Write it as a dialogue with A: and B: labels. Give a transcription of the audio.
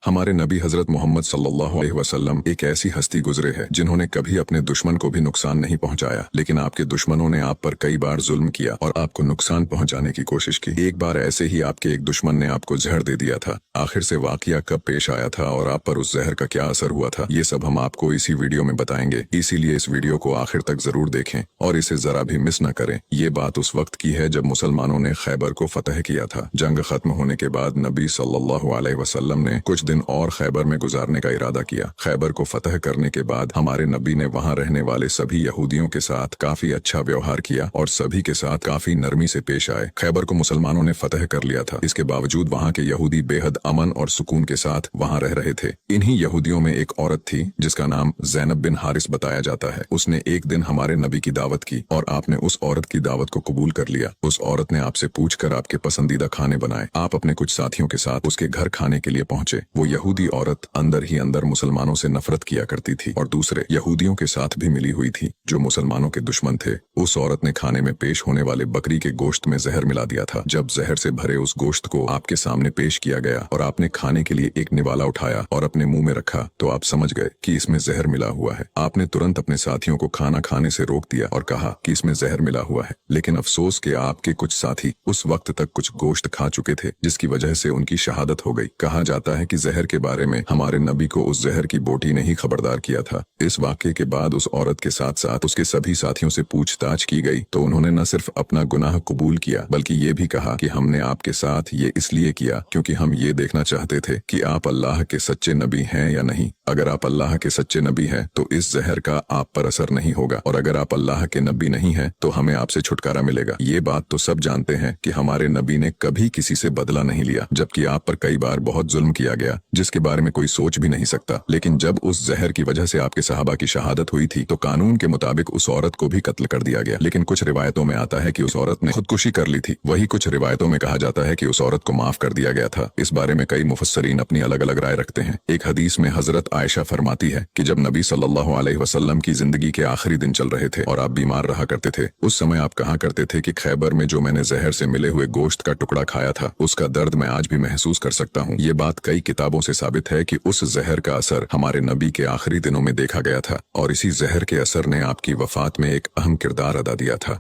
A: हमारे नबी हजरत मोहम्मद सल्लल्लाहु अलैहि वसल्लम एक ऐसी हस्ती गुजरे है जिन्होंने कभी अपने दुश्मन को भी नुकसान नहीं पहुंचाया, लेकिन आपके दुश्मनों ने आप पर कई बार जुल्म किया और आपको नुकसान पहुंचाने की कोशिश की। एक बार ऐसे ही आपके एक दुश्मन ने आपको जहर दे दिया था। आखिर से वाकया कब पेश आया था और आप पर उस जहर का क्या असर हुआ था, ये सब हम आपको इसी वीडियो में बताएंगे। इसीलिए इस वीडियो को आखिर तक जरूर देखें और इसे जरा भी मिस न करें। ये बात उस वक्त की है जब मुसलमानों ने खैबर को फतह किया था। जंग खत्म होने के बाद नबी सल्लल्लाहु अलैहि वसल्लम ने कुछ दिन और खैबर में गुजारने का इरादा किया। खैबर को फतह करने के बाद हमारे नबी ने वहां रहने वाले सभी यहूदियों के साथ काफी अच्छा व्यवहार किया और सभी के साथ काफी नरमी से पेश आए। खैबर को मुसलमानों ने फतह कर लिया था, इसके बावजूद वहां के यहूदी बेहद अमन और सुकून के साथ वहां रह रहे थे। इन्हीं यहूदियों में एक औरत थी जिसका नाम ज़ैनब बिन हारिस बताया जाता है। उसने एक दिन हमारे नबी की दावत की और आपने उस औरत की दावत को कबूल कर लिया। उस औरत ने आपसे पूछकर आपके पसंदीदा खाने बनाए। आप अपने कुछ साथियों के साथ उसके घर खाने के लिए पहुंचे। वो यहूदी औरत अंदर ही अंदर मुसलमानों से नफरत किया करती थी और दूसरे यहूदियों के साथ भी मिली हुई थी जो मुसलमानों के दुश्मन थे। उस औरत ने खाने में पेश होने वाले बकरी के गोश्त में जहर मिला दिया था। जब जहर से भरे उस गोश्त को आपके सामने पेश किया गया और आपने खाने के लिए एक निवाला उठाया और अपने मुंह में रखा तो आप समझ गए कि इसमें जहर मिला हुआ है। आपने तुरंत अपने साथियों को खाना खाने से रोक दिया और कहा कि इसमें जहर मिला हुआ है, लेकिन अफसोस के आपके कुछ साथी उस वक्त तक कुछ गोश्त खा चुके थे जिसकी वजह से उनकी शहादत हो गई। कहा जाता है कि जहर के बारे में हमारे नबी को उस जहर की बोटी ने ही खबरदार किया था। इस वाक़े के बाद उस औरत के साथ साथ उसके सभी साथियों से पूछताछ की गई तो उन्होंने न सिर्फ अपना गुनाह कबूल किया बल्कि ये भी कहा कि हमने आपके साथ ये इसलिए किया क्योंकि हम ये देखना चाहते थे कि आप अल्लाह के सच्चे नबी हैं या नहीं। अगर आप अल्लाह के सच्चे नबी हैं तो इस जहर का आप पर असर नहीं होगा और अगर आप अल्लाह के नबी नहीं हैं तो हमें आपसे छुटकारा मिलेगा। ये बात तो सब जानते हैं कि हमारे नबी ने कभी किसी से बदला नहीं लिया, जबकि आप पर कई बार बहुत जुल्म किया गया जिसके बारे में कोई सोच भी नहीं सकता। लेकिन जब उस जहर की वजह से आपके सहाबा की शहादत हुई थी तो कानून के मुताबिक उस औरत को भी कत्ल कर दिया गया। लेकिन कुछ रिवायतों में आता है कि उस औरत ने खुदकुशी कर ली थी। वही कुछ रिवायतों में कहा जाता है कि उस औरत को माफ कर दिया गया था। इस बारे में कई मुफस्सरीन अपनी अलग अलग राय रखते हैं। एक हदीस में हजरत आयशा फरमाती है कि जब नबी सल्लल्लाहु अलैहि वसल्लम की जिंदगी के आखिरी दिन चल रहे थे और आप बीमार रहा करते थे, उस समय आप कहा करते थे कि खैबर में जो मैंने जहर से मिले हुए गोश्त का टुकड़ा खाया था उसका दर्द मैं आज भी महसूस कर सकता हूँ। ये बात कई किताबों से साबित है कि उस जहर का असर हमारे नबी के आखिरी दिनों में देखा गया था और इसी जहर के असर ने आपकी वफात में एक अहम किरदार अदा दिया था।